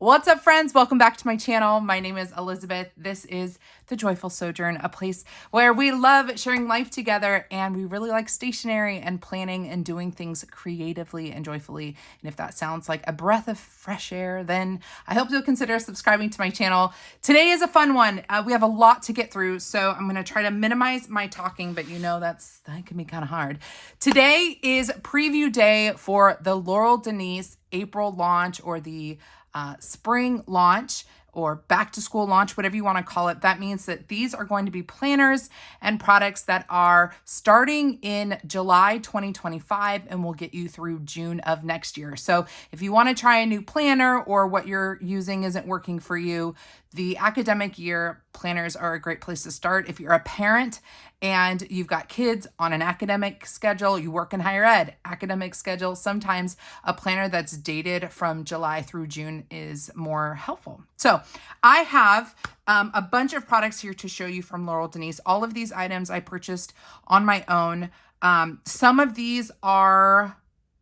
What's up, friends? Welcome back to my channel. My name is Elizabeth. This is The Joyful Sojourn, a place where we love sharing life together and we really like stationery and planning and doing things creatively and joyfully. And if that sounds like a breath of fresh air, then I hope you'll consider subscribing to my channel. Today is a fun one. We have a lot to get through, so I'm going to try to minimize my talking, but you know that can be kind of hard. Today is preview day for the Laurel Denise April launch, or the spring launch, or back to school launch, whatever you want to call it. That means that these are going to be planners and products that are starting in July 2025 and will get you through June of next year. So if you want to try a new planner or what you're using isn't working for you, the academic year planners are a great place to start. If you're a parent and you've got kids on an academic schedule, you work in higher ed, academic schedule, sometimes a planner that's dated from July through June is more helpful. So I have a bunch of products here to show you from Laurel Denise. All of these items I purchased on my own. Some of these are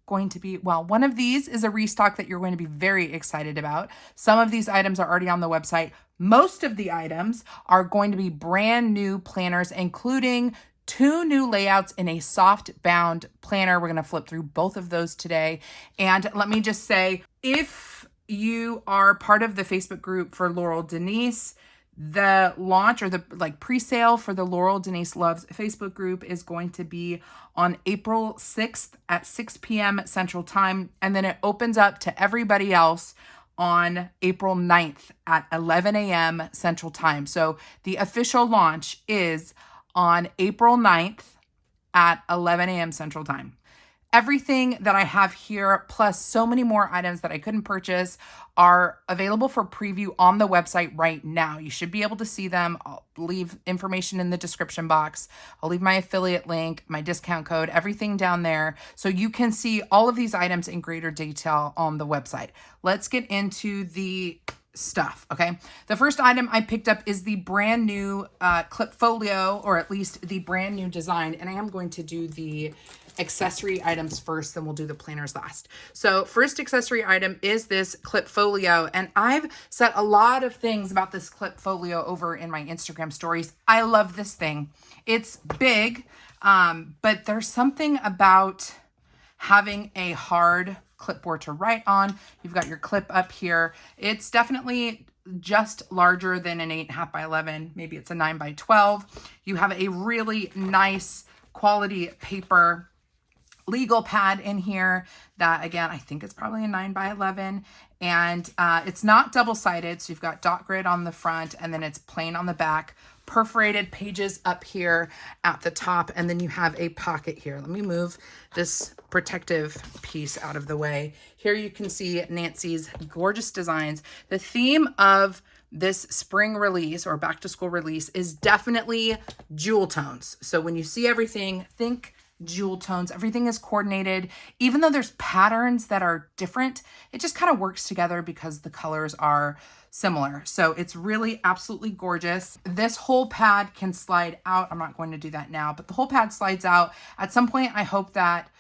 going to be, well, one of these is a restock that you're going to be very excited about. Some of these items are already on the website. Most of the items are going to be brand new planners, including 2 new layouts in a soft bound planner. We're going to flip through both of those today. And let me just say, if you are part of the Facebook group for Laurel Denise, the launch or the pre-sale for the Laurel Denise Loves Facebook group is going to be on April 6th at 6 p.m. Central Time. And then it opens up to everybody else on April 9th at 11 a.m. Central Time. So the official launch is on April 9th at 11 a.m. Central Time. Everything that I have here, plus so many more items that I couldn't purchase, are available for preview on the website right now. You should be able to see them. I'll leave information in the description box. I'll leave my affiliate link, my discount code, everything down there, so you can see all of these items in greater detail on the website. Let's get into the stuff, okay? The first item I picked up is the brand new Clipfolio, or at least the brand new design, and I am going to do the accessory items first, then we'll do the planners last. So first accessory item is this Clipfolio, and I've said a lot of things about this Clipfolio over in my Instagram stories. I love this thing. It's big, but there's something about having a hard clipboard to write on. You've got your clip up here. It's definitely just larger than an 8.5 by 11. Maybe it's a 9 by 12. You have a really nice quality paper legal pad in here that, again, I think it's probably a 9 by 11, and it's not double-sided, so you've got dot grid on the front and then it's plain on the back, perforated pages up here at the top, and then you have a pocket here. Let me move this protective piece out of the way. Here you can see Nancy's gorgeous designs. The theme of this spring release or back to school release is definitely jewel tones. So when you see everything, think jewel tones. Everything is coordinated. Even though there's patterns that are different, it just kind of works together because the colors are similar. So it's really absolutely gorgeous. This whole pad can slide out. I'm not going to do that now, but the whole pad slides out. At some point, I hope that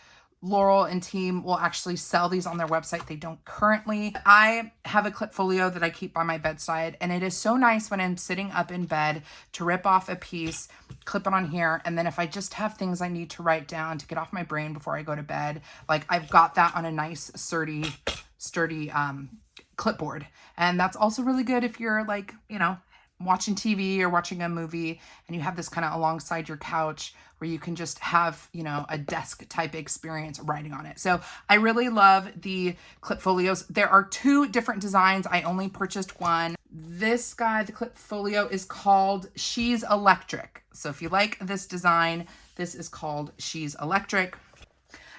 Laurel and team will actually sell these on their website. They don't currently. I have a Clipfolio that I keep by my bedside, and it is so nice when I'm sitting up in bed to rip off a piece, clip it on here, and then if I just have things I need to write down to get off my brain before I go to bed, like I've got that on a nice sturdy clipboard. And that's also really good if you're like, you know, watching TV or watching a movie and you have this kind of alongside your couch where you can just have, you know, a desk type experience writing on it. So I really love the Clipfolios. There are 2 different designs. I only purchased one. This guy, the Clipfolio, is called She's Electric. So if you like this design, this is called She's Electric.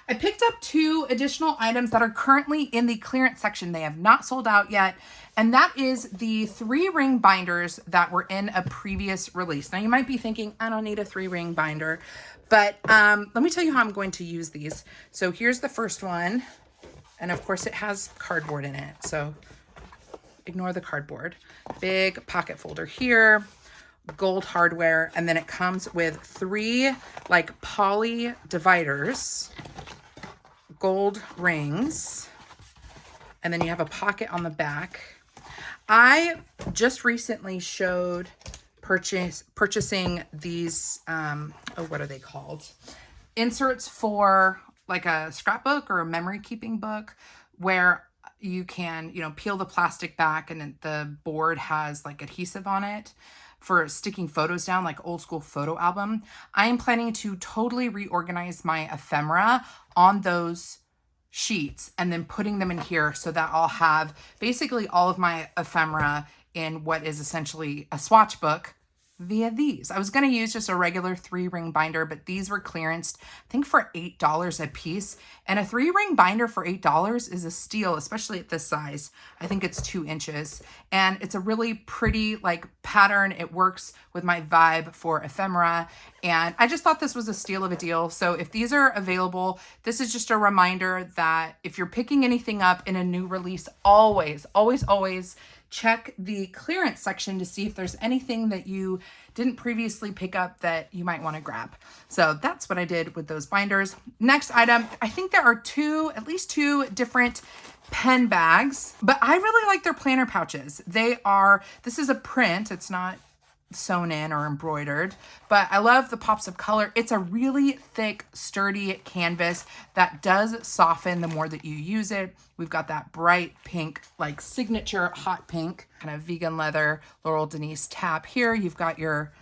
I picked up 2 additional items that are currently in the clearance section. They have not sold out yet. And that is the 3-ring binders that were in a previous release. Now you might be thinking, I don't need a 3-ring binder, but let me tell you how I'm going to use these. So here's the first one. And of course it has cardboard in it, so ignore the cardboard. Big pocket folder here, gold hardware, and then it comes with 3 like poly dividers, gold rings, and then you have a pocket on the back. I just recently showed purchasing these, what are they called? Inserts for like a scrapbook or a memory keeping book, where you can, peel the plastic back and the board has like adhesive on it for sticking photos down, like old school photo album. I am planning to totally reorganize my ephemera on those sheets and then putting them in here so that I'll have basically all of my ephemera in what is essentially a swatch book via these. I was going to use just a regular 3-ring binder, but these were clearanced, I think, for $8 a piece. And a 3-ring binder for $8 is a steal, especially at this size. I think it's 2 inches. And it's a really pretty like pattern. It works with my vibe for ephemera. And I just thought this was a steal of a deal. So if these are available, this is just a reminder that if you're picking anything up in a new release, always, always, always check the clearance section to see if there's anything that you didn't previously pick up that you might want to grab. So that's what I did with those binders. Next item, I think there are at least two different pen bags, but I really like their planner pouches. This is a print. It's not sewn in or embroidered, but I love the pops of color. It's a really thick, sturdy canvas that does soften the more that you use it. We've got that bright pink, like signature hot pink, kind of vegan leather Laurel Denise tab here. You've got your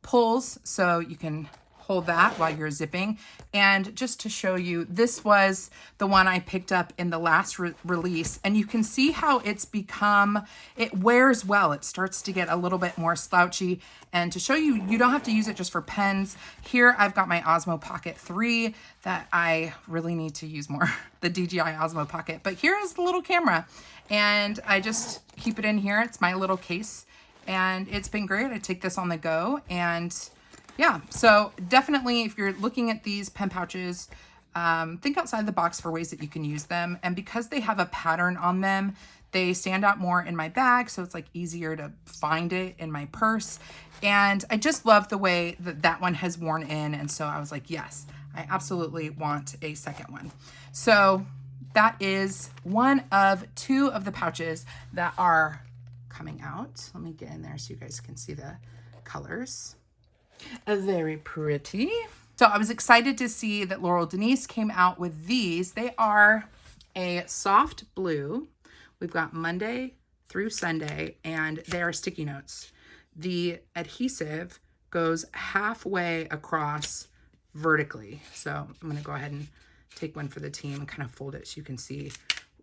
pulls, so you can hold that while you're zipping. And just to show you, this was the one I picked up in the last release, and you can see how it wears well. It starts to get a little bit more slouchy. And to show you, you don't have to use it just for pens. Here I've got my Osmo Pocket 3 that I really need to use more, the DJI Osmo Pocket. But here is the little camera, and I just keep it in here. It's my little case, and it's been great. I take this on the go, and yeah, so definitely if you're looking at these pen pouches, think outside the box for ways that you can use them. And because they have a pattern on them, they stand out more in my bag, so it's like easier to find it in my purse. And I just love the way that one has worn in. And so I was like, yes, I absolutely want a second one. So that is one of 2 of the pouches that are coming out. Let me get in there so you guys can see the colors. Very pretty. So I was excited to see that Laurel Denise came out with these. They are a soft blue. We've got Monday through Sunday, and they are sticky notes. The adhesive goes halfway across vertically. So I'm going to go ahead and take one for the team and kind of fold it so you can see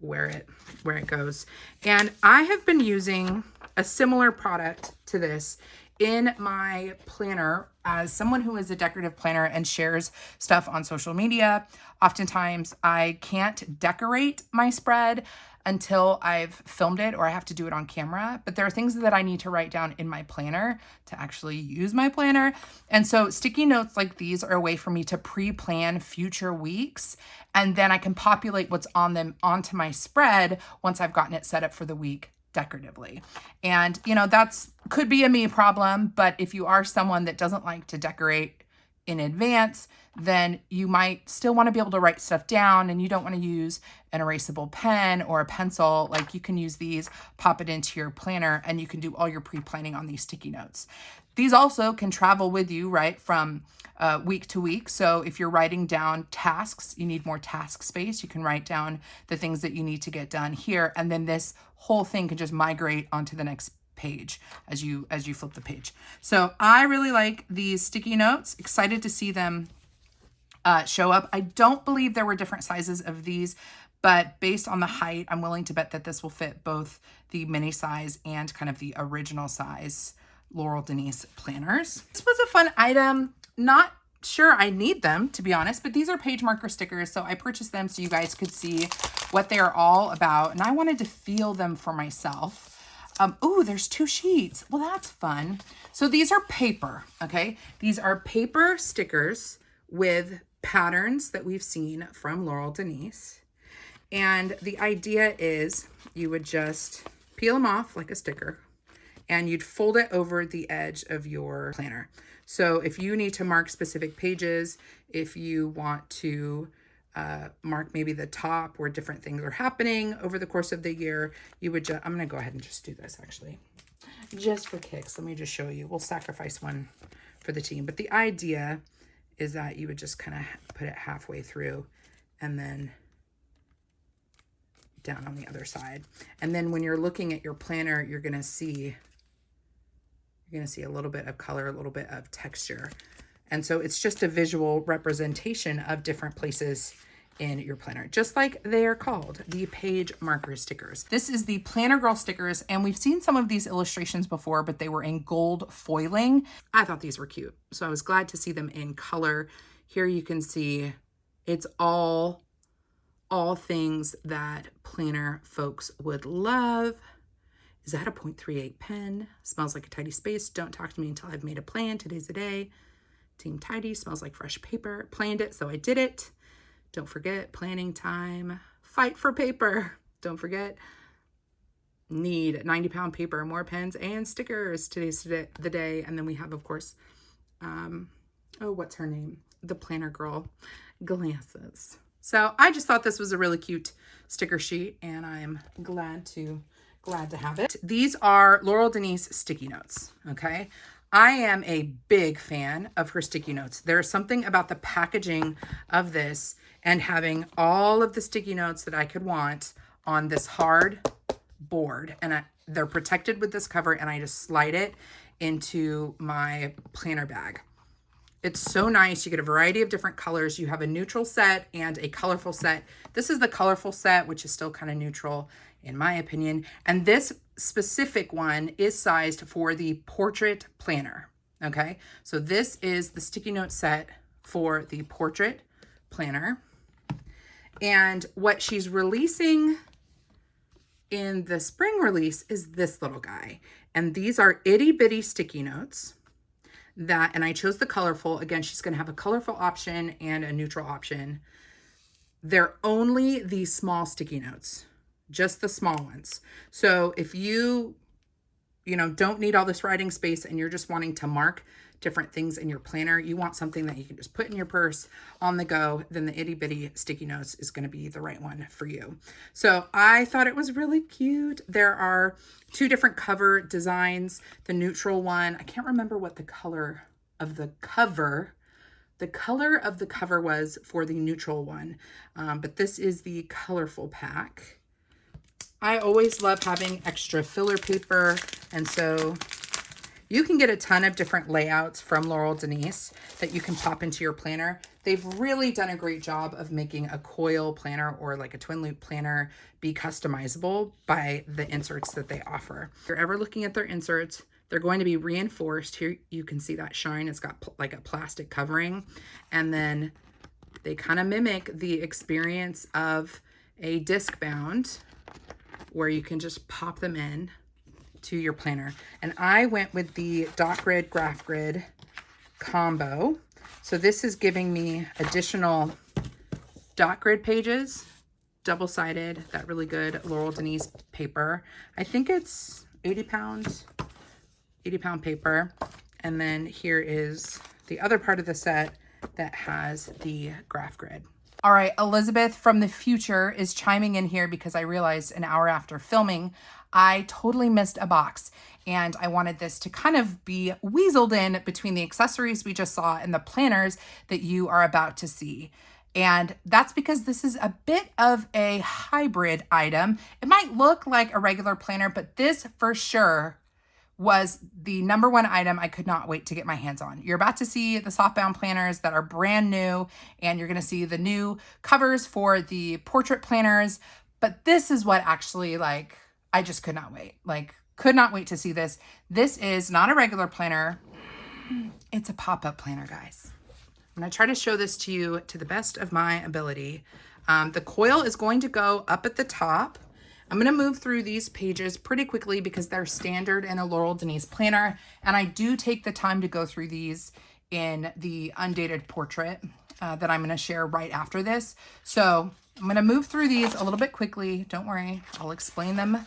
where it goes. And I have been using a similar product to this in my planner as someone who is a decorative planner and shares stuff on social media. Oftentimes I can't decorate my spread until I've filmed it or I have to do it on camera, but there are things that I need to write down in my planner to actually use my planner. And so sticky notes like these are a way for me to pre-plan future weeks, and then I can populate what's on them onto my spread once I've gotten it set up for the week decoratively. And that's could be a me problem, but if you are someone that doesn't like to decorate in advance, then you might still want to be able to write stuff down, and you don't want to use an erasable pen or a pencil. Like, you can use these, pop it into your planner, and you can do all your pre-planning on these sticky notes. These also can travel with you, right, from week to week. So if you're writing down tasks, you need more task space. You can write down the things that you need to get done here, and then this whole thing can just migrate onto the next page as you flip the page. So I really like these sticky notes. Excited to see them show up. I don't believe there were different sizes of these, but based on the height, I'm willing to bet that this will fit both the mini size and kind of the original size Laurel Denise planners. This was a fun item. Not sure I need them, to be honest, but these are page marker stickers. So I purchased them so you guys could see what they are all about. And I wanted to feel them for myself. Oh, there's 2 sheets. Well, that's fun. So these are paper, okay? These are paper stickers with patterns that we've seen from Laurel Denise. And the idea is you would just peel them off like a sticker, and you'd fold it over the edge of your planner. So if you need to mark specific pages, if you want to mark maybe the top where different things are happening over the course of the year, you would just, I'm going to go ahead and just do this actually, just for kicks. Let me just show you. We'll sacrifice one for the team. But the idea is that you would just kind of put it halfway through and then down on the other side. And then when you're looking at your planner, you're going to see a little bit of color, a little bit of texture. And so it's just a visual representation of different places in your planner, just like they are called, the page marker stickers. This is the Planner Girl stickers, and we've seen some of these illustrations before, but they were in gold foiling. I thought these were cute, so I was glad to see them in color. Here you can see it's all things that planner folks would love. Is that a 0.38 pen? Smells like a tidy space. Don't talk to me until I've made a plan. Today's the day. Team tidy. Smells like fresh paper. Planned it, so I did it. Don't forget planning time. Fight for paper. Don't forget. Need 90-pound paper, more pens and stickers. Today's the day. And then we have, of course, oh, what's her name? The Planner Girl glasses. So I just thought this was a really cute sticker sheet, and I'm glad to have it. These are Laurel Denise sticky notes, okay? I am a big fan of her sticky notes. There's something about the packaging of this and having all of the sticky notes that I could want on this hard board. And they're protected with this cover, and I just slide it into my planner bag. It's so nice. You get a variety of different colors. You have a neutral set and a colorful set. This is the colorful set, which is still kind of neutral in my opinion. And this specific one is sized for the portrait planner. Okay, so this is the sticky note set for the portrait planner. And what she's releasing in the spring release is this little guy. And these are itty bitty sticky notes that, and I chose the colorful. Again, she's going to have a colorful option and a neutral option. They're only these small sticky notes, just the small ones. So if you don't need all this writing space and you're just wanting to mark different things in your planner, you want something that you can just put in your purse on the go, then the itty bitty sticky notes is going to be the right one for you. So I thought it was really cute. There are two different cover designs. The neutral one, I can't remember what the color of the cover was for the neutral one, but this is the colorful pack. I always love having extra filler paper, and so you can get a ton of different layouts from Laurel Denise that you can pop into your planner. They've really done a great job of making a coil planner or like a twin loop planner be customizable by the inserts that they offer. If you're ever looking at their inserts, they're going to be reinforced. Here you can see that shine. It's got like a plastic covering, and then they kind of mimic the experience of a disc bound where you can just pop them in to your planner. And I went with the dot grid graph grid combo. So this is giving me additional dot grid pages, double-sided, that really good Laurel Denise paper. I think it's 80 pound paper. And then here is the other part of the set that has the graph grid. All right, Elizabeth from the future is chiming in here because I realized an hour after filming, I totally missed a box, and I wanted this to kind of be weaseled in between the accessories we just saw and the planners that you are about to see. And that's because this is a bit of a hybrid item. It might look like a regular planner, but this for sure was the number one item I could not wait to get my hands on. You're about to see the softbound planners that are brand new, and you're gonna see the new covers for the portrait planners, but this is what actually, like, I just could not wait. Like, could not wait to see this. This is not a regular planner. It's a pop-up planner, guys. I'm gonna try to show this to you to the best of my ability. The coil is going to go up at the top. I'm going to move through these pages pretty quickly because they're standard in a Laurel Denise planner, and I do take the time to go through these in the Undated portrait that I'm going to share right after this. So I'm going to move through these a little bit quickly. Don't worry, I'll explain them.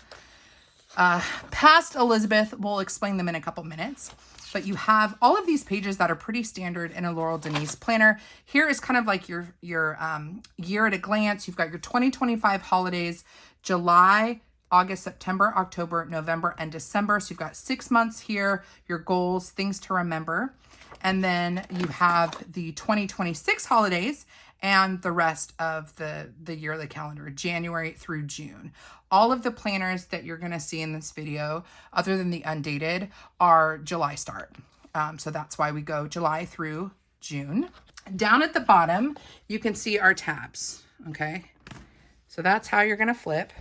Past Elizabeth will explain them in a couple minutes. but you have all of these pages that are pretty standard in a Laurel Denise planner. Here is kind of like your year at a glance. You've got your 2025 holidays, July, August, September, October, November, and December. So you've got 6 months here, your goals, things to remember. And then you have the 2026 holidays and the rest of the yearly calendar, January through June. All of the planners that you're gonna see in this video, other than the Undated, are July start. So that's why we go July through June. Down at the bottom, you can see our tabs, okay? So that's how you're gonna flip.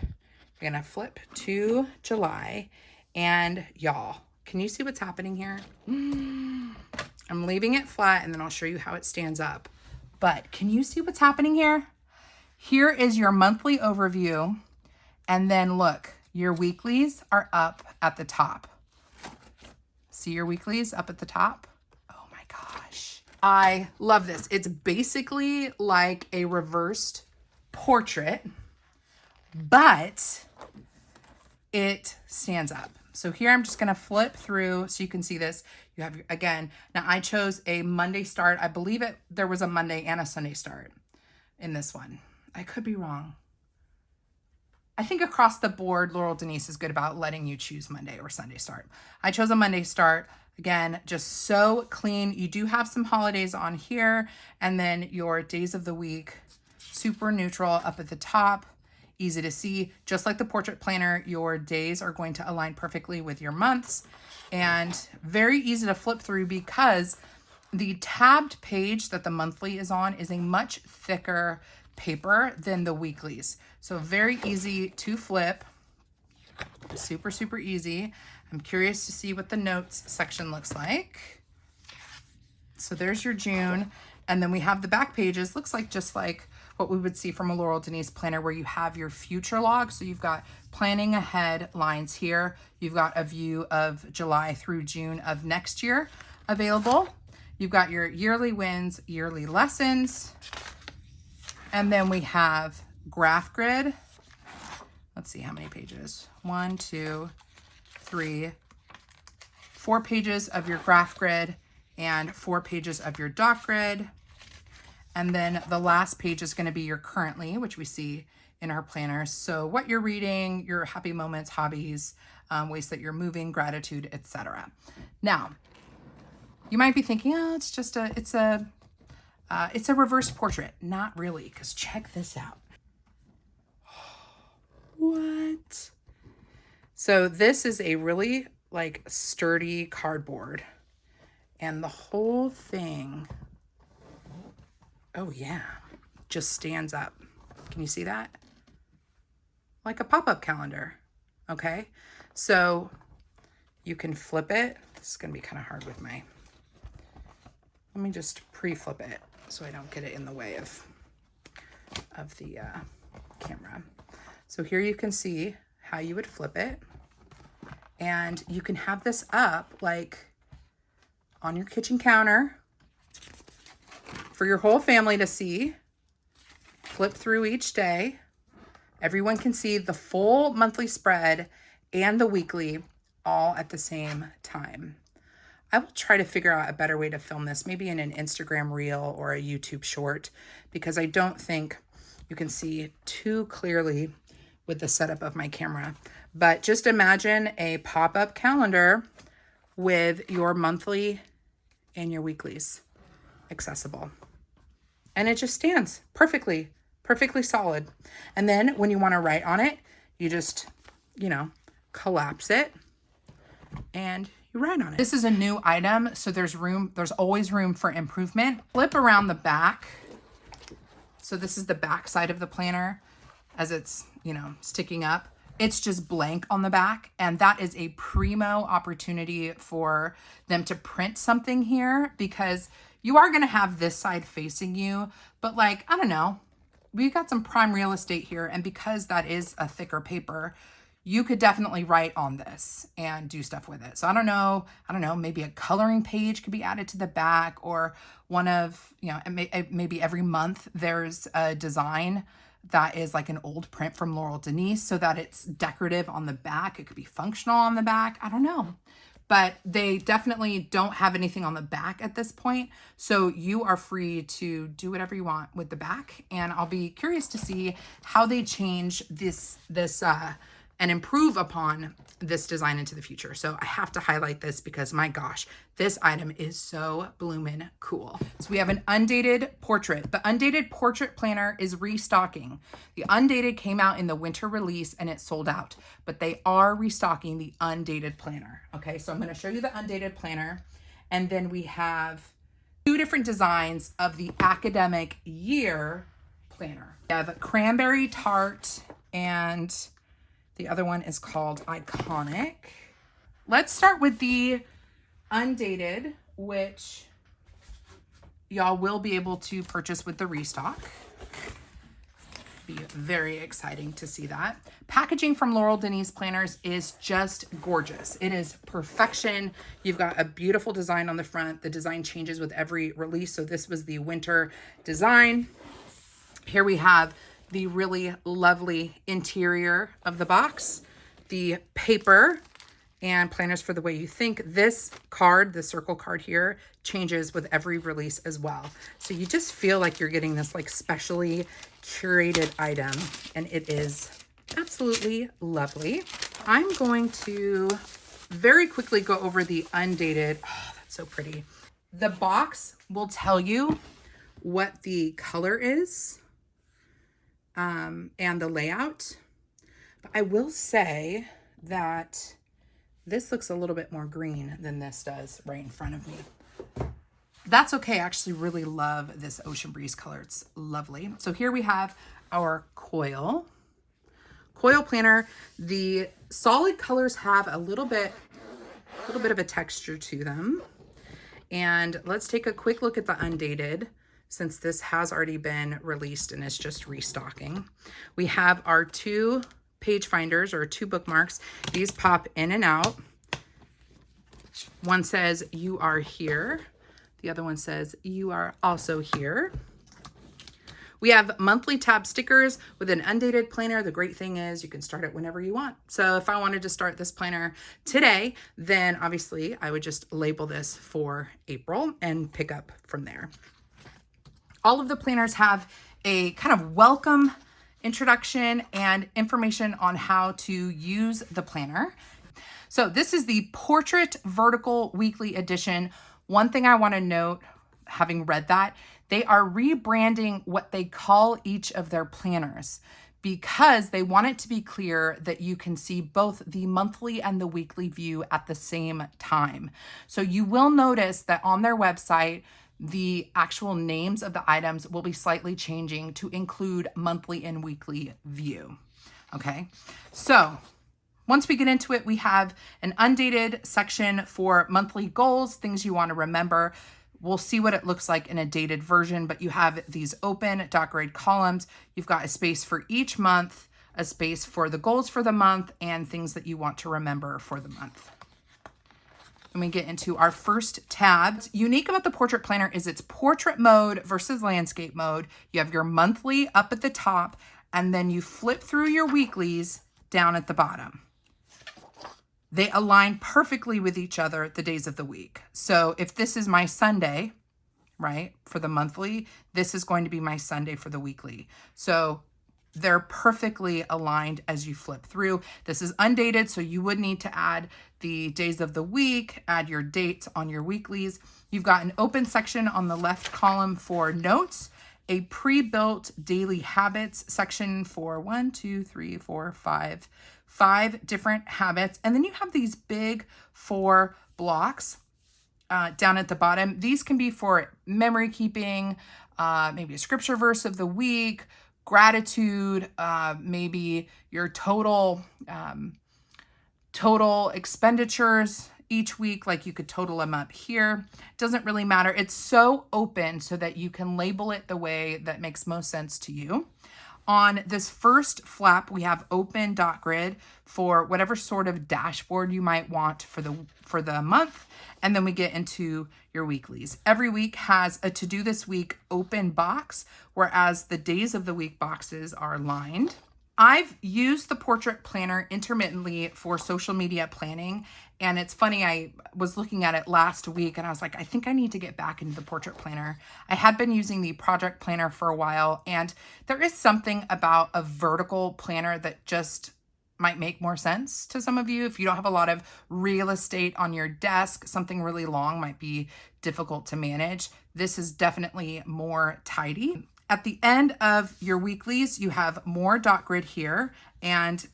You're gonna flip to July, and y'all, can you see what's happening here? I'm leaving it flat and then I'll show you how it stands up. But can you see what's happening here? Here is your monthly overview. And then look, your weeklies are up at the top. See your weeklies up at the top? Oh my gosh. I love this. It's basically like a reversed portrait, but it stands up. So here I'm just gonna flip through so you can see this. You have, again, now I chose a Monday start. I believe there was a Monday and a Sunday start in this one. I could be wrong. I think across the board, Laurel Denise is good about letting you choose Monday or Sunday start. I chose a Monday start. Again, just so clean. You do have some holidays on here, and then your days of the week, super neutral up at the top. Easy to see. Just like the portrait planner, your days are going to align perfectly with your months, and very easy to flip through because the tabbed page that the monthly is on is a much thicker paper than the weeklies. So very easy to flip. Super, super easy. I'm curious to see what the notes section looks like. So there's your June. And then we have the back pages. Looks like just like what we would see from a Laurel Denise planner, where you have your future log. So you've got planning ahead lines here. You've got a view of July through June of next year available. You've got your yearly wins, yearly lessons. And then we have graph grid. Let's see how many pages. 1, 2, 3, 4 pages of your graph grid and 4 pages of your dot grid. And then the last page is going to be your currently, which we see in our planners. So what you're reading, your happy moments, hobbies, ways that you're moving, gratitude, etc. Now, you might be thinking, oh, it's a reverse portrait. Not really, because check this out. What? So this is a really like sturdy cardboard, and the whole thing, oh yeah, just stands up. Can you see that? Like a pop-up calendar. Okay, so you can flip it. This is gonna be kind of hard with my, let me just pre-flip it so I don't get it in the way of the camera. So here you can see how you would flip it, and you can have this up like on your kitchen counter for your whole family to see. Flip through each day. Everyone can see the full monthly spread and the weekly all at the same time. I will try to figure out a better way to film this, maybe in an Instagram reel or a YouTube short, because I don't think you can see too clearly with the setup of my camera. But just imagine a pop-up calendar with your monthly and your weeklies accessible. And it just stands perfectly solid. And then when you want to write on it, you just, collapse it and you write on it. This is a new item, so there's always room for improvement. Flip around the back. So this is the back side of the planner as it's, sticking up. It's just blank on the back, and that is a primo opportunity for them to print something here, because you are going to have this side facing you, but like, I don't know, we've got some prime real estate here, and because that is a thicker paper, you could definitely write on this and do stuff with it. So I don't know, maybe a coloring page could be added to the back, or one of, maybe every month there's a design that is like an old print from Laurel Denise so that it's decorative on the back. It could be functional on the back. I don't know. but they definitely don't have anything on the back at this point. So you are free to do whatever you want with the back. And I'll be curious to see how they change this and improve upon this design into the future. So I have to highlight this because my gosh, this item is so bloomin' cool. So we have an undated portrait. The undated portrait planner is restocking. The undated came out in the winter release and it sold out, but they are restocking the undated planner. Okay, so I'm gonna show you the undated planner. And then we have 2 different designs of the academic year planner. We have a cranberry tart and the other one is called Iconic. Let's start with the undated, which y'all will be able to purchase with the restock. Be very exciting to see that. Packaging from Laurel Denise planners is just gorgeous. It is perfection. You've got a beautiful design on the front. The design changes with every release. So this was the winter design. Here we have the really lovely interior of the box, the paper, and planners for the way you think. This card, the circle card here, changes with every release as well. So you just feel like you're getting this like specially curated item, and it is absolutely lovely. I'm going to very quickly go over the undated. Oh, that's so pretty. The box will tell you what the color is, and the layout. But I will say that this looks a little bit more green than this does right in front of me. That's okay. I actually really love this Ocean Breeze color. It's lovely. So here we have our coil planner. The solid colors have a little bit of a texture to them. And let's take a quick look at the undated, since this has already been released and it's just restocking. We have our 2 page finders or 2 bookmarks. These pop in and out. One says you are here. The other one says you are also here. We have monthly tab stickers with an undated planner. The great thing is you can start it whenever you want. So if I wanted to start this planner today, then obviously I would just label this for April and pick up from there. All of the planners have a kind of welcome introduction and information on how to use the planner. So this is the Portrait Vertical Weekly Edition. One thing I want to note, having read that, they are rebranding what they call each of their planners because they want it to be clear that you can see both the monthly and the weekly view at the same time. So you will notice that on their website, the actual names of the items will be slightly changing to include monthly and weekly view. Okay, so once we get into it, we have an undated section for monthly goals, things you want to remember. We'll see what it looks like in a dated version, but you have these open dot grade columns. You've got a space for each month, a space for the goals for the month, and things that you want to remember for the month. And we get into our first tab. What's unique about the portrait planner is its portrait mode versus landscape mode. You have your monthly up at the top, and then you flip through your weeklies down at the bottom. They align perfectly with each other the days of the week. So if this is my Sunday, right, for the monthly, this is going to be my Sunday for the weekly. So they're perfectly aligned as you flip through. This is undated, so you would need to add the days of the week, add your dates on your weeklies. You've got an open section on the left column for notes, a pre-built daily habits section for 5 different habits. And then you have these big 4 blocks down at the bottom. These can be for memory keeping, maybe a scripture verse of the week, gratitude, maybe your total expenditures each week, like you could total them up here. Doesn't really matter. It's so open so that you can label it the way that makes most sense to you. On this first flap, we have open dot grid for whatever sort of dashboard you might want for the month. And then we get into your weeklies. Every week has a to do this week open box, whereas the days of the week boxes are lined. I've used the portrait planner intermittently for social media planning. And it's funny, I was looking at it last week and I was like, I think I need to get back into the portrait planner. I had been using the project planner for a while, and there is something about a vertical planner that just might make more sense to some of you. If you don't have a lot of real estate on your desk, something really long might be difficult to manage. This is definitely more tidy. At the end of your weeklies, you have more dot grid here and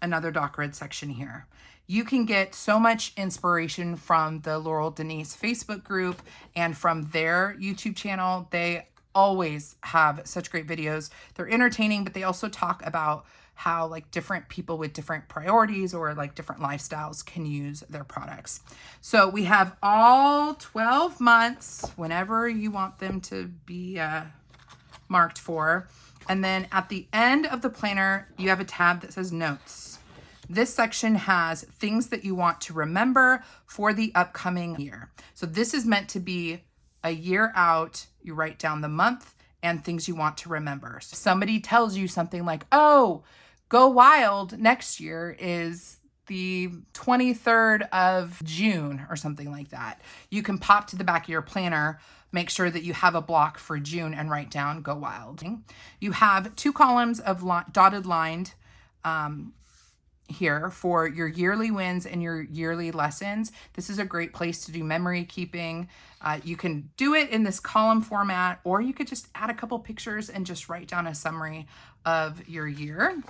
another dot grid section here. You can get so much inspiration from the Laurel Denise Facebook group and from their YouTube channel. They always have such great videos. They're entertaining, but they also talk about how like different people with different priorities or like different lifestyles can use their products. So we have all 12 months, whenever you want them to be marked for. And then at the end of the planner, you have a tab that says notes. This section has things that you want to remember for the upcoming year. So this is meant to be a year out. You write down the month and things you want to remember. So somebody tells you something like, oh, Go Wild next year is the 23rd of June or something like that. You can pop to the back of your planner, make sure that you have a block for June and write down Go Wild. You have 2 columns of dotted lined here for your yearly wins and your yearly lessons. This is a great place to do memory keeping. You can do it in this column format, or you could just add a couple pictures and just write down a summary of your year.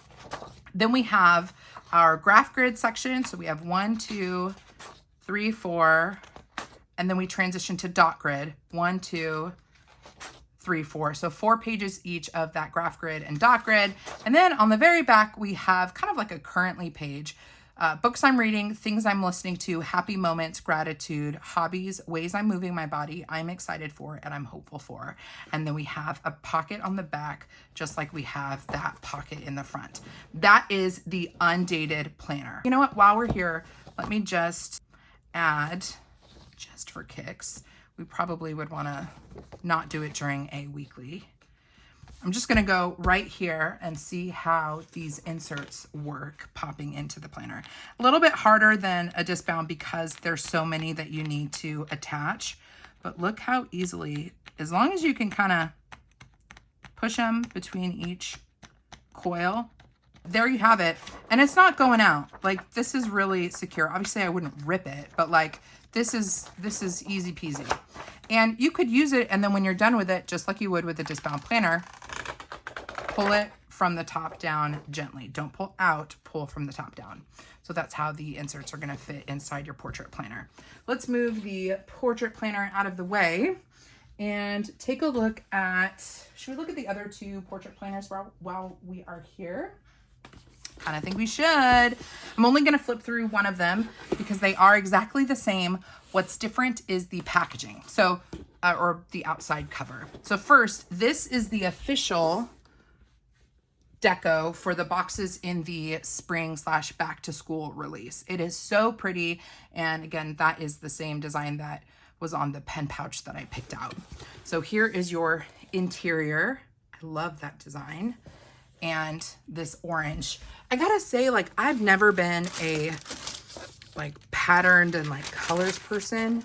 Then we have our graph grid section. So we have 1, 2, 3, 4, and then we transition to dot grid, 1, 2, 3, 4. So 4 pages each of that graph grid and dot grid. And then on the very back, we have kind of like a currently page. Books I'm reading, things I'm listening to, happy moments, gratitude, hobbies, ways I'm moving my body, I'm excited for, and I'm hopeful for. And then we have a pocket on the back, just like we have that pocket in the front. That is the Undated planner. You know what? While we're here, let me just add, just for kicks, we probably would want to not do it during a weekly. I'm just going to go right here and see how these inserts work popping into the planner. A little bit harder than a disc bound because there's so many that you need to attach, but look how easily, as long as you can kind of push them between each coil, there you have it. And it's not going out. Like, this is really secure. Obviously I wouldn't rip it, but like this is easy peasy. And you could use it, and then when you're done with it, just like you would with a disc bound planner, pull it from the top down gently. Don't pull out, pull from the top down. So that's how the inserts are going to fit inside your portrait planner. Let's move the portrait planner out of the way and take a look at, should we look at the other 2 portrait planners while we are here? And I think we should. I'm only going to flip through one of them because they are exactly the same. What's different is the packaging. So, or the outside cover. So first, this is the official deco for the boxes in the spring/back to school release. It is so pretty. And again, that is the same design that was on the pen pouch that I picked out. So here is your interior. I love that design. And this orange. I gotta say, like, I've never been a like patterned and like colors person,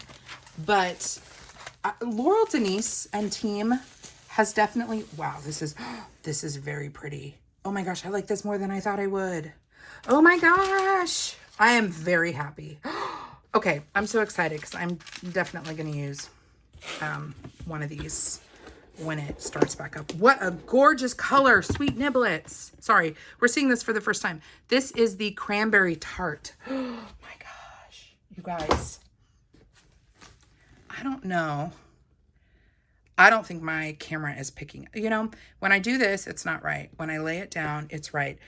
but Laurel Denise and team has definitely, wow, this is very pretty. Oh my gosh, I like this more than I thought I would. Oh my gosh, I am very happy. Okay, I'm so excited because I'm definitely gonna use one of these when it starts back up. What a gorgeous color, sweet niblets. Sorry, we're seeing this for the first time. This is the cranberry tart. Oh my gosh, you guys. I don't know. I don't think my camera is picking, you know, when I do this, it's not right. When I lay it down, it's right.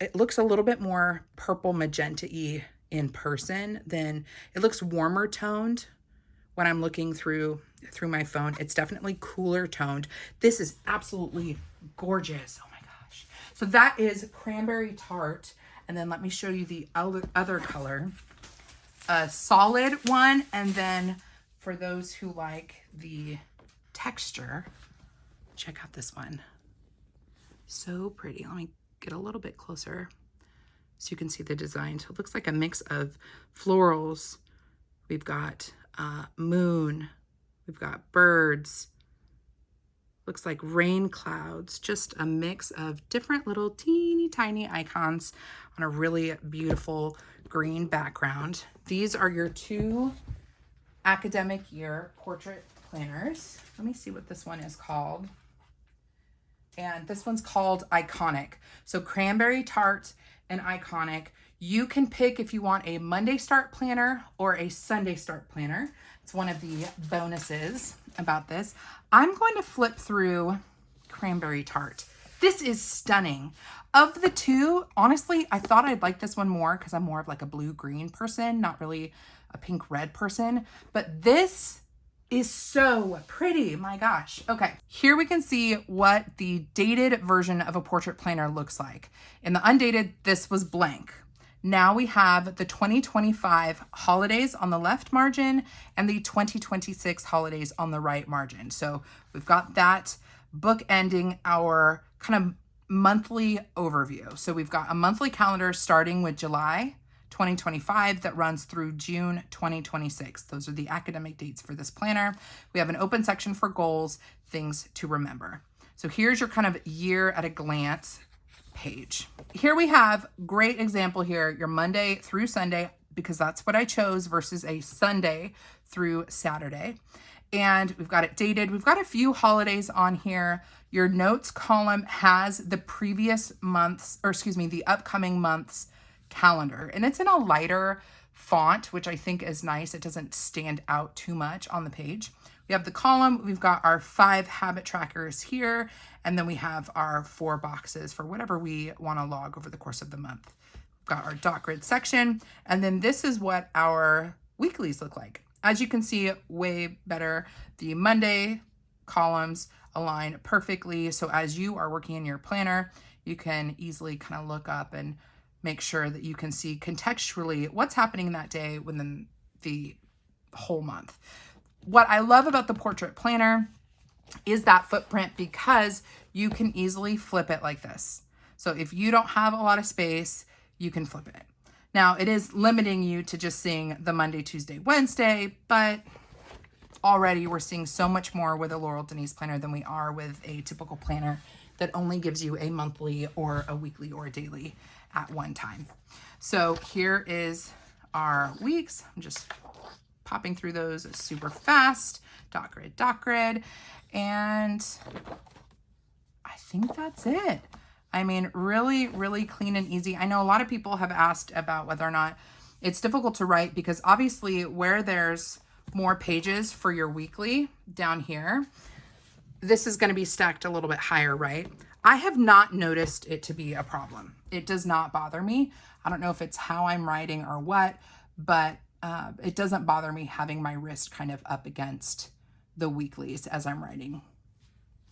It looks a little bit more purple magenta-y in person than, it looks warmer toned when I'm looking through my phone. It's definitely cooler toned. This is absolutely gorgeous. Oh my gosh. So that is cranberry tart. And then let me show you the other color. A solid one. And then for those who like the texture, check out this one. So pretty. Let me get a little bit closer so you can see the design. So it looks like a mix of florals. We've got moon, we've got birds, looks like rain clouds, just a mix of different little teeny tiny icons on a really beautiful green background. These are your 2 academic year portrait planners. Let me see what this one is called. And this one's called Iconic. So Cranberry Tart and Iconic. You can pick if you want a Monday start planner or a Sunday start planner. It's one of the bonuses about this. I'm going to flip through Cranberry Tart. This is stunning. Of the 2, honestly, I thought I'd like this one more because I'm more of like a blue-green person, not really a pink-red person. But this is so pretty. My gosh. Okay, here we can see what the dated version of a portrait planner looks like. In the undated, this was blank. Now we have the 2025 holidays on the left margin and the 2026 holidays on the right margin. So we've got that bookending our kind of monthly overview. So we've got a monthly calendar starting with July 2025 that runs through June 2026. Those are the academic dates for this planner. We have an open section for goals, things to remember. So here's your kind of year at a glance page. Here we have great example here, your Monday through Sunday, because that's what I chose versus a Sunday through Saturday. And we've got it dated. We've got a few holidays on here. Your notes column has the previous months, or excuse me, the upcoming months calendar. And it's in a lighter font, which I think is nice. It doesn't stand out too much on the page. We have the column. We've got our 5 habit trackers here. And then we have our 4 boxes for whatever we want to log over the course of the month. We've got our dot grid section. And then this is what our weeklies look like. As you can see, way better. The Monday columns align perfectly. So as you are working in your planner, you can easily kind of look up and make sure that you can see contextually what's happening that day within the whole month. What I love about the portrait planner is that footprint because you can easily flip it like this. So if you don't have a lot of space, you can flip it. Now it is limiting you to just seeing the Monday, Tuesday, Wednesday, but already we're seeing so much more with a Laurel Denise planner than we are with a typical planner that only gives you a monthly or a weekly or a daily at one time. So here is our weeks. I'm just popping through those super fast. Dot grid. And I think that's it. I mean, really, really clean and easy. I know a lot of people have asked about whether or not it's difficult to write because obviously where there's more pages for your weekly down here, this is going to be stacked a little bit higher, right? I have not noticed it to be a problem. It does not bother me. I don't know if it's how I'm writing or what, but it doesn't bother me having my wrist kind of up against the weeklies as I'm writing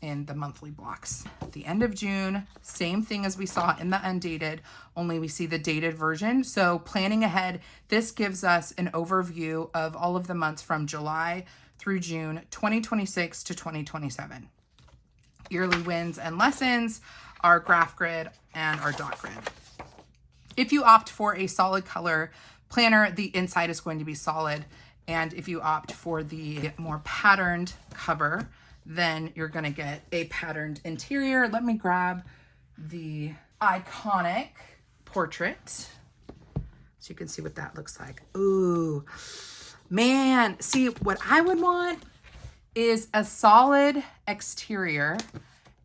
in the monthly blocks. At the end of June, same thing as we saw in the undated, only we see the dated version. So planning ahead, this gives us an overview of all of the months from July through June 2026 to 2027. Yearly wins and lessons, our graph grid, and our dot grid. If you opt for a solid color planner, the inside is going to be solid. And if you opt for the more patterned cover, then you're going to get a patterned interior. Let me grab the iconic portrait so you can see what that looks like. Ooh, man. See, what I would want is a solid exterior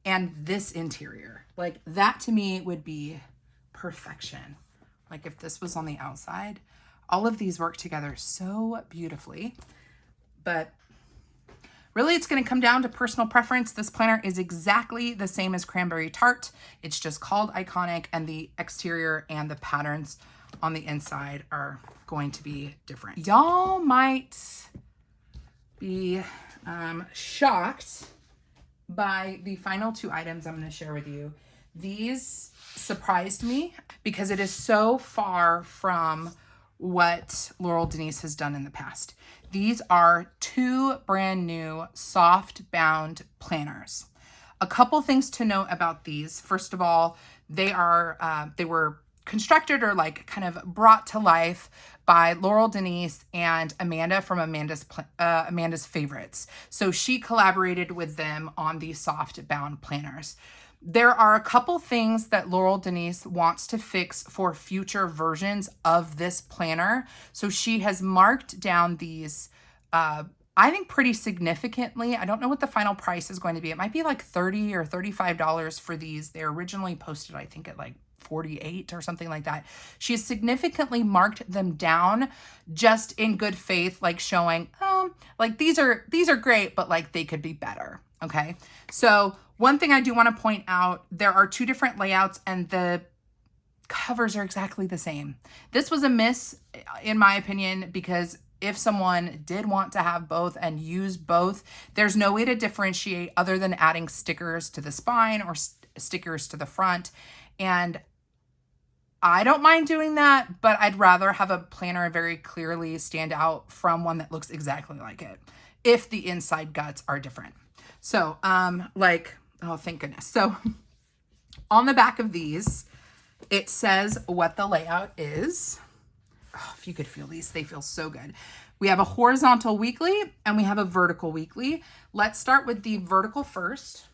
and this interior. Like that to me would be perfection. Like if this was on the outside, all of these work together so beautifully. But really, it's going to come down to personal preference. This planner is exactly the same as Cranberry Tart. It's just called Iconic, and the exterior and the patterns on the inside are going to be different. Y'all might be shocked by the final 2 items I'm going to share with you. These surprised me because it is so far from what Laurel Denise has done in the past. These are 2 brand new soft bound planners. A couple things to note about these. First of all, They were constructed or like kind of brought to life by Laurel, Denise, and Amanda from Amanda's Favorites. So she collaborated with them on these soft bound planners. There are a couple things that Laurel Denise wants to fix for future versions of this planner. So she has marked down these, I think pretty significantly. I don't know what the final price is going to be. It might be like $30 or $35 for these. They originally posted, I think, at like 48 or something like that. She has significantly marked them down just in good faith, like showing, like these are great, but like they could be better. Okay. So one thing I do want to point out, there are two different layouts and the covers are exactly the same. This was a miss in my opinion, because if someone did want to have both and use both, there's no way to differentiate other than adding stickers to the spine or stickers to the front. And I don't mind doing that, but I'd rather have a planner very clearly stand out from one that looks exactly like it if the inside guts are different. So, oh, thank goodness. So on the back of these, it says what the layout is. Oh, if you could feel these, they feel so good. We have a horizontal weekly and we have a vertical weekly. Let's start with the vertical first.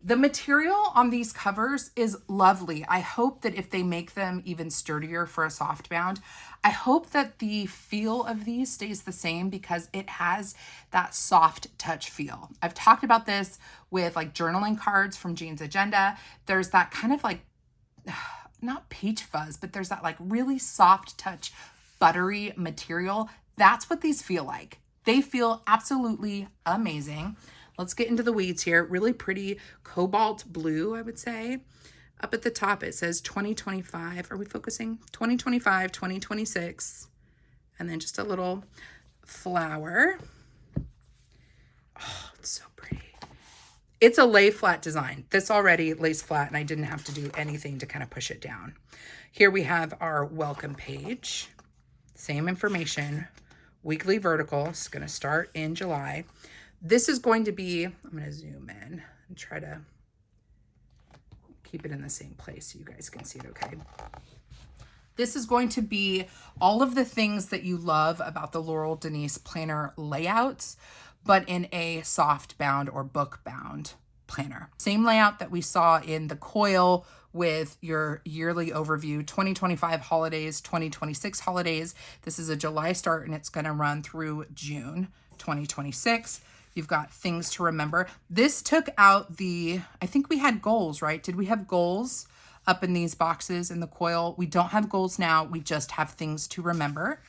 The material on these covers is lovely. I hope that if they make them even sturdier for a soft bound, I hope that the feel of these stays the same because it has that soft touch feel. I've talked about this with like journaling cards from Jane's Agenda. There's that kind of like, not peach fuzz, but there's that like really soft touch, buttery material. That's what these feel like. They feel absolutely amazing. Let's get into the weeds here. Really pretty cobalt blue, I would say. Up at the top, it says 2025. Are we focusing? 2025, 2026. And then just a little flower. Oh, it's so pretty. It's a lay flat design. This already lays flat and I didn't have to do anything to kind of push it down. Here we have our welcome page. Same information. Weekly vertical. It's going to start in July. This is going to be, I'm going to zoom in and try to keep it in the same place so you guys can see it okay. This is going to be all of the things that you love about the Laurel Denise planner layouts, but in a soft bound or book bound planner. Same layout that we saw in the coil with your yearly overview, 2025 holidays, 2026 holidays. This is a July start and it's going to run through June 2026. You've got things to remember. This took out I think we had goals, right? Did we have goals up in these boxes in the coil? We don't have goals now. We just have things to remember.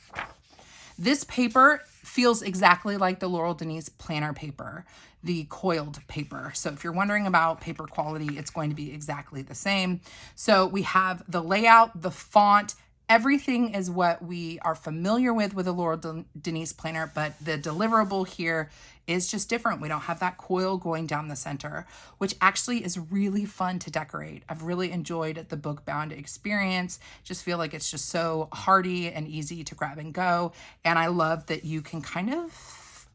This paper feels exactly like the Laurel Denise planner paper, the coiled paper. So if you're wondering about paper quality, it's going to be exactly the same. So we have the layout, the font, everything is what we are familiar with a Laurel Denise planner, but the deliverable here is just different. We don't have that coil going down the center, which actually is really fun to decorate. I've really enjoyed the Bookbound experience. Just feel like it's just so hardy and easy to grab and go. And I love that you can kind of,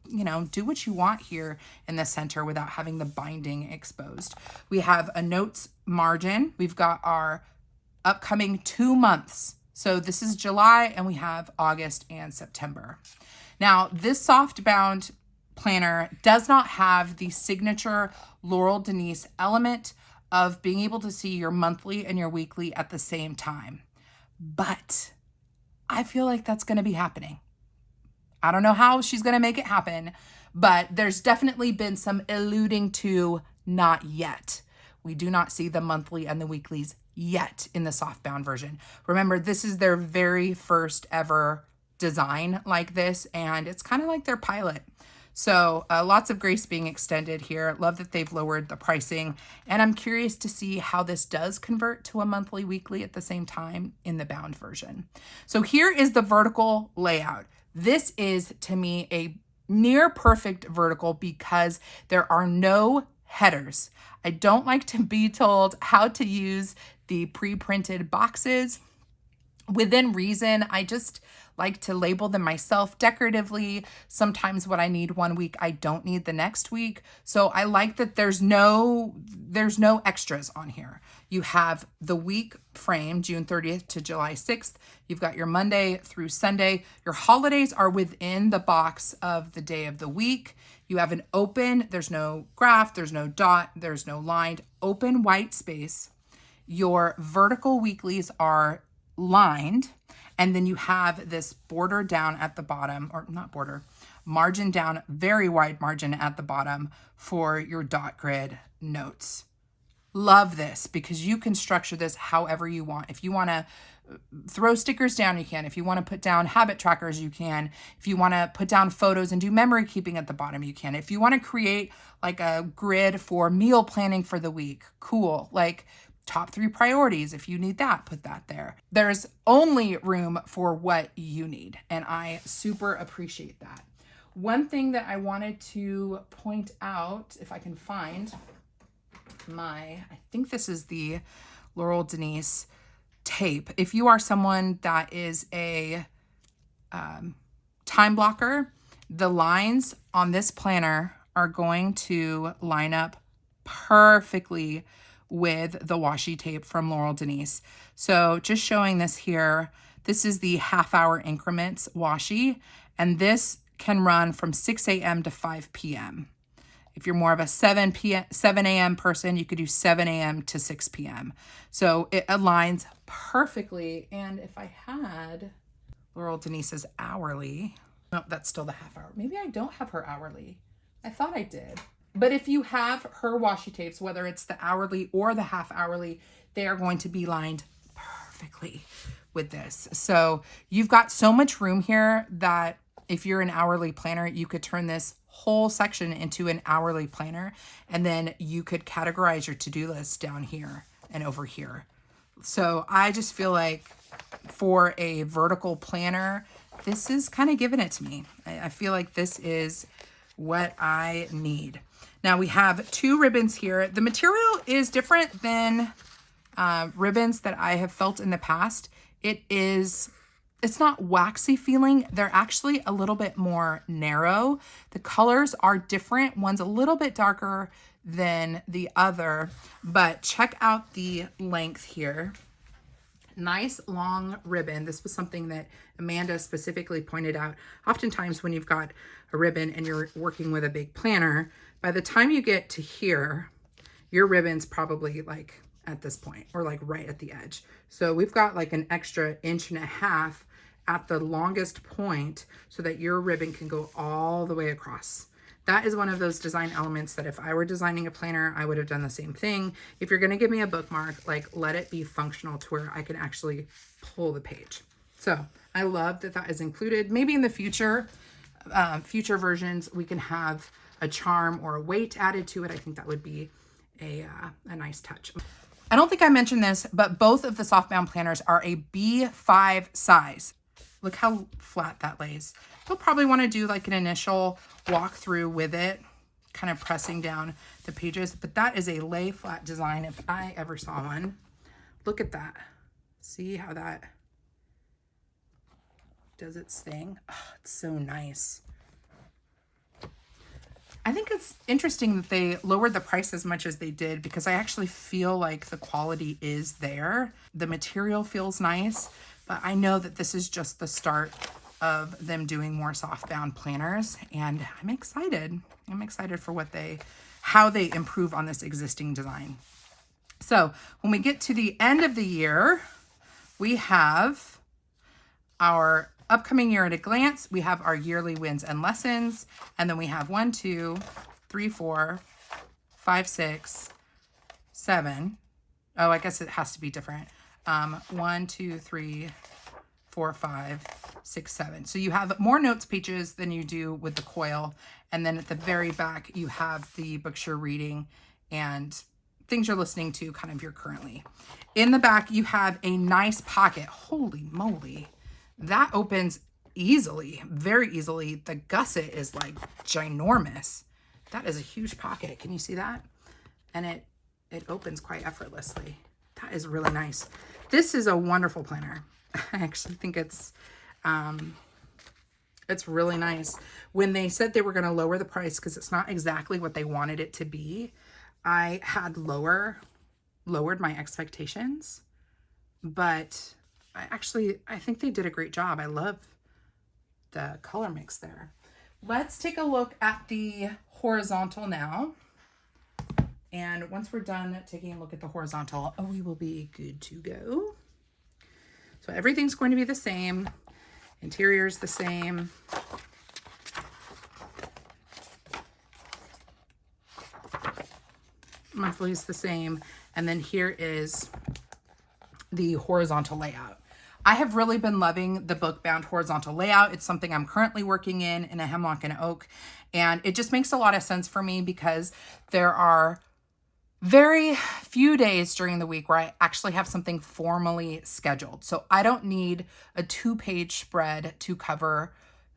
do what you want here in the center without having the binding exposed. We have a notes margin. We've got our upcoming 2 months. So this is July and we have August and September. Now this soft bound planner does not have the signature Laurel Denise element of being able to see your monthly and your weekly at the same time. But I feel like that's going to be happening. I don't know how she's going to make it happen, but there's definitely been some alluding to not yet. We do not see the monthly and the weeklies yet in the softbound version. Remember, this is their very first ever design like this, and it's kind of like their pilot. So lots of grace being extended here. Love that they've lowered the pricing, and I'm curious to see how this does convert to a monthly, weekly at the same time in the bound version. So here is the vertical layout. This is, to me, a near perfect vertical because there are no headers. I don't like to be told how to use the pre-printed boxes Within reason, I just like to label them myself decoratively. Sometimes what I need one week, I don't need the next week. So I like that there's no extras on here. You have the week frame, June 30th to July 6th. You've got your Monday through Sunday. Your holidays are within the box of the day of the week. You have an open, there's no graph, there's no dot, there's no line, open white space. Your vertical weeklies are lined, and then you have this border down at the bottom, or not border, margin down, very wide margin at the bottom for your dot grid notes. Love this because you can structure this however you want. If you want to throw stickers down, you can. If you want to put down habit trackers, you can. If you want to put down photos and do memory keeping at the bottom, you can. If you want to create like a grid for meal planning for the week, cool. Like top 3 priorities. If you need that, put that there. There's only room for what you need. And I super appreciate that. One thing that I wanted to point out, if I can find I think this is the Laurel Denise tape. If you are someone that is a time blocker, the lines on this planner are going to line up perfectly with the washi tape from Laurel Denise. So just showing this here, this is the half-hour increments washi, and this can run from 6 a.m. to 5 p.m. If you're more of a 7 a.m. person, you could do 7 a.m. to 6 p.m. So it aligns perfectly. And if I had Laurel Denise's hourly, no, that's still the half hour. Maybe I don't have her hourly. I thought I did. But if you have her washi tapes, whether it's the hourly or the half hourly, they are going to be lined perfectly with this. So you've got so much room here that if you're an hourly planner, you could turn this whole section into an hourly planner, and then you could categorize your to-do list down here and over here. So I just feel like for a vertical planner, this is kind of giving it to me. I feel like this is what I need. Now we have 2 ribbons here. The material is different than ribbons that I have felt in the past. It's not waxy feeling. They're actually a little bit more narrow. The colors are different. One's a little bit darker than the other, but check out the length here. Nice long ribbon. This was something that Amanda specifically pointed out. Oftentimes when you've got a ribbon and you're working with a big planner, by the time you get to here, your ribbon's probably like at this point or like right at the edge. So we've got like an extra 1.5 inches at the longest point so that your ribbon can go all the way across. That is one of those design elements that if I were designing a planner, I would have done the same thing. If you're gonna give me a bookmark, like let it be functional to where I can actually pull the page. So I love that that is included. Maybe in the future versions, we can have a charm or a weight added to it. I think that would be a nice touch. I don't think I mentioned this, but both of the softbound planners are a B5 size. Look how flat that lays. You'll probably want to do like an initial walkthrough with it, kind of pressing down the pages, but that is a lay flat design if I ever saw one. Look at that. See how that does its thing? Oh, it's so nice. I think it's interesting that they lowered the price as much as they did because I actually feel like the quality is there. The material feels nice, but I know that this is just the start of them doing more softbound planners, and I'm excited. I'm excited for how they improve on this existing design. So when we get to the end of the year, we have our upcoming year at a glance. We have our yearly wins and lessons, and then we have 1, 2, 3, 4, 5, 6, 7. Oh, I guess it has to be different. 1, 2, 3, 4, 5, 6, 7. So you have more notes pages than you do with the coil. And then at the very back, you have the books you're reading and things you're listening to, kind of your currently. In the back, you have a nice pocket. Holy moly. That opens easily, very easily. The gusset is like ginormous. That is a huge pocket. Can you see that? And it opens quite effortlessly. That is really nice. This is a wonderful planner. I actually think it's really nice. When they said they were going to lower the price, because it's not exactly what they wanted it to be, I had lowered my expectations, but I think they did a great job. I love the color mix there. Let's take a look at the horizontal now. And once we're done taking a look at the horizontal, we will be good to go. So everything's going to be the same. Interior's the same. Monthly's the same. And then here is the horizontal layout. I have really been loving the Bookbound horizontal layout. It's something I'm currently working in a hemlock and oak. And it just makes a lot of sense for me because there are very few days during the week where I actually have something formally scheduled. So I don't need a 2-page spread to cover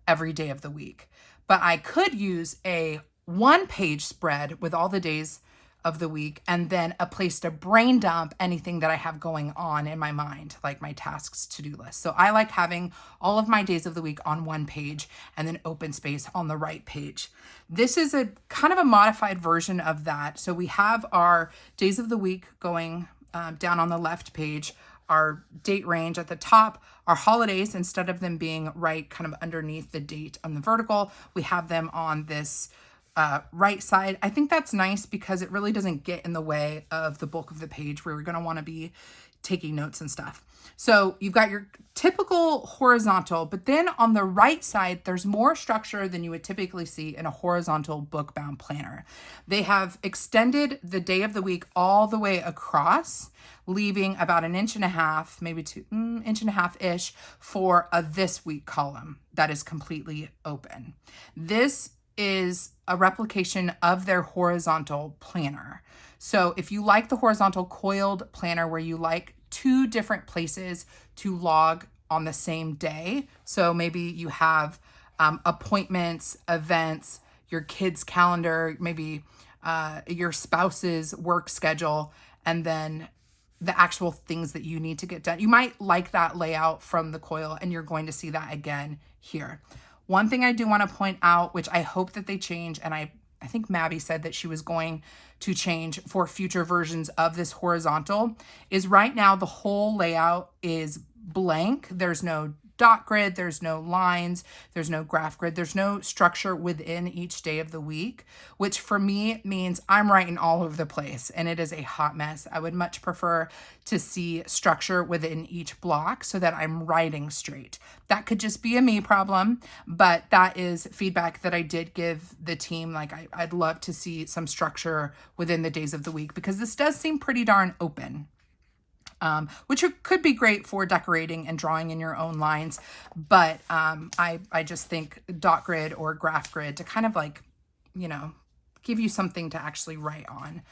every day of the week. But I could use a 1-page spread with all the days of the week and then a place to brain dump anything that I have going on in my mind, like my tasks to-do list. So I like having all of my days of the week on 1 page and then open space on the right page. This is a kind of a modified version of that. So we have our days of the week going down on the left page, our date range at the top, our holidays, instead of them being right kind of underneath the date on the vertical, we have them on this right side. I think that's nice because it really doesn't get in the way of the bulk of the page where you're going to want to be taking notes and stuff. So you've got your typical horizontal, but then on the right side, there's more structure than you would typically see in a horizontal book-bound planner. They have extended the day of the week all the way across, leaving about 1.5 inches, maybe 2.5 inches-ish for a this week column that is completely open. This is a replication of their horizontal planner. So if you like the horizontal coiled planner where you like 2 different places to log on the same day, so maybe you have appointments, events, your kids' calendar, maybe your spouse's work schedule, and then the actual things that you need to get done. You might like that layout from the coil, and you're going to see that again here. One thing I do want to point out, which I hope that they change, and I think Mabby said that she was going to change for future versions of this horizontal, is right now the whole layout is blank. There's no dot grid, there's no lines, there's no graph grid, there's no structure within each day of the week, which for me means I'm writing all over the place and it is a hot mess. I would much prefer to see structure within each block so that I'm writing straight. That could just be a me problem, but that is feedback that I did give the team. Like I'd love to see some structure within the days of the week because this does seem pretty darn open. Which could be great for decorating and drawing in your own lines. But I just think dot grid or graph grid to kind of like, give you something to actually write on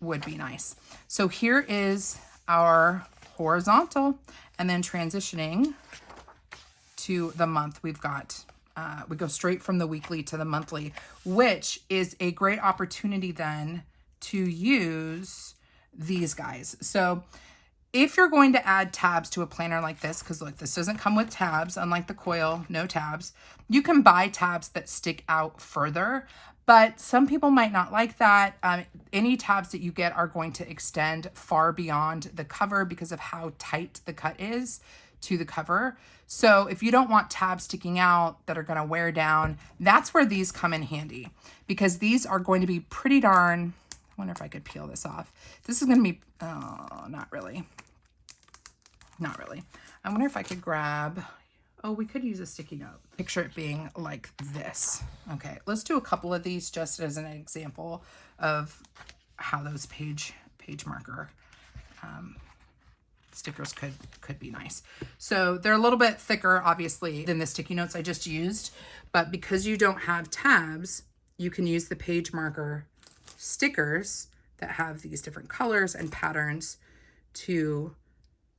would be nice. So here is our horizontal, and then transitioning to the month, we've got, we go straight from the weekly to the monthly, which is a great opportunity then to use these guys. So if you're going to add tabs to a planner like this, because look, this doesn't come with tabs, unlike the coil, no tabs. You can buy tabs that stick out further, but some people might not like that. Any tabs that you get are going to extend far beyond the cover because of how tight the cut is to the cover. So if you don't want tabs sticking out that are going to wear down, that's where these come in handy because these are going to be pretty darn, I wonder if I could peel this off. This is going to be, oh, not really. Not really. I wonder if I could grab, we could use a sticky note. Picture it being like this. Okay, let's do a couple of these just as an example of how those page marker stickers could be nice. So they're a little bit thicker, obviously, than the sticky notes I just used, but because you don't have tabs, you can use the page marker stickers that have these different colors and patterns to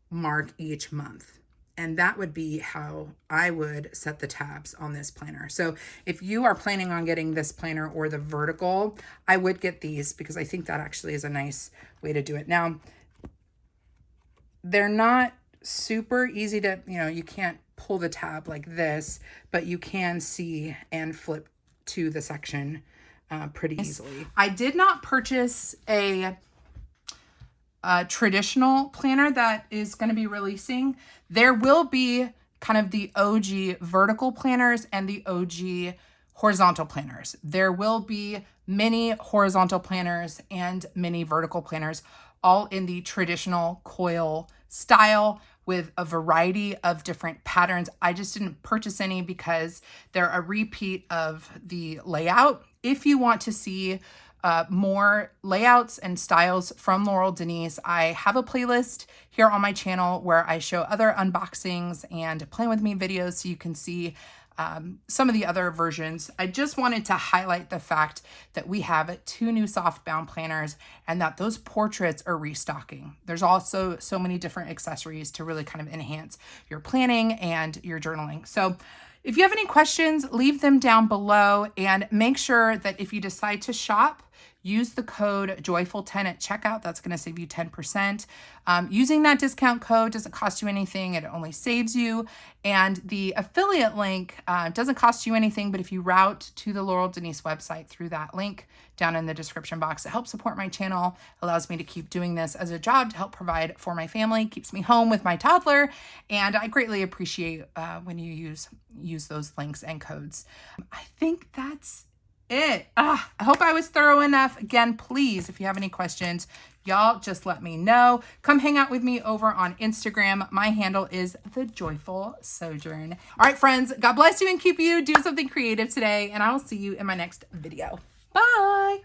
mark each month. And that would be how I would set the tabs on this planner. So if you are planning on getting this planner or the vertical, I would get these because I think that actually is a nice way to do it. Now, they're not super easy to, you can't pull the tab like this, but you can see and flip to the section pretty easily. I did not purchase a traditional planner that is going to be releasing. There will be kind of the OG vertical planners and the OG horizontal planners. There will be mini horizontal planners and mini vertical planners, all in the traditional coil style with a variety of different patterns. I just didn't purchase any because they're a repeat of the layout. If you want to see more layouts and styles from Laurel Denise, I have a playlist here on my channel where I show other unboxings and plan with me videos so you can see some of the other versions. I just wanted to highlight the fact that we have 2 new softbound planners and that those portraits are restocking. There's also so many different accessories to really kind of enhance your planning and your journaling. So if you have any questions, leave them down below, and make sure that if you decide to shop, use the code JOYFUL10 at checkout. That's going to save you 10%. Using that discount code doesn't cost you anything. It only saves you. And the affiliate link doesn't cost you anything, but if you route to the Laurel Denise website through that link down in the description box, it helps support my channel, allows me to keep doing this as a job to help provide for my family, keeps me home with my toddler, and I greatly appreciate when you use those links and codes. I think that's it. I hope I was thorough enough. Again, please, if you have any questions, y'all just let me know. Come hang out with me over on Instagram. My handle is The Joyful Sojourn. All right, friends, God bless you and keep you. Do something creative today, and I will see you in my next video. Bye.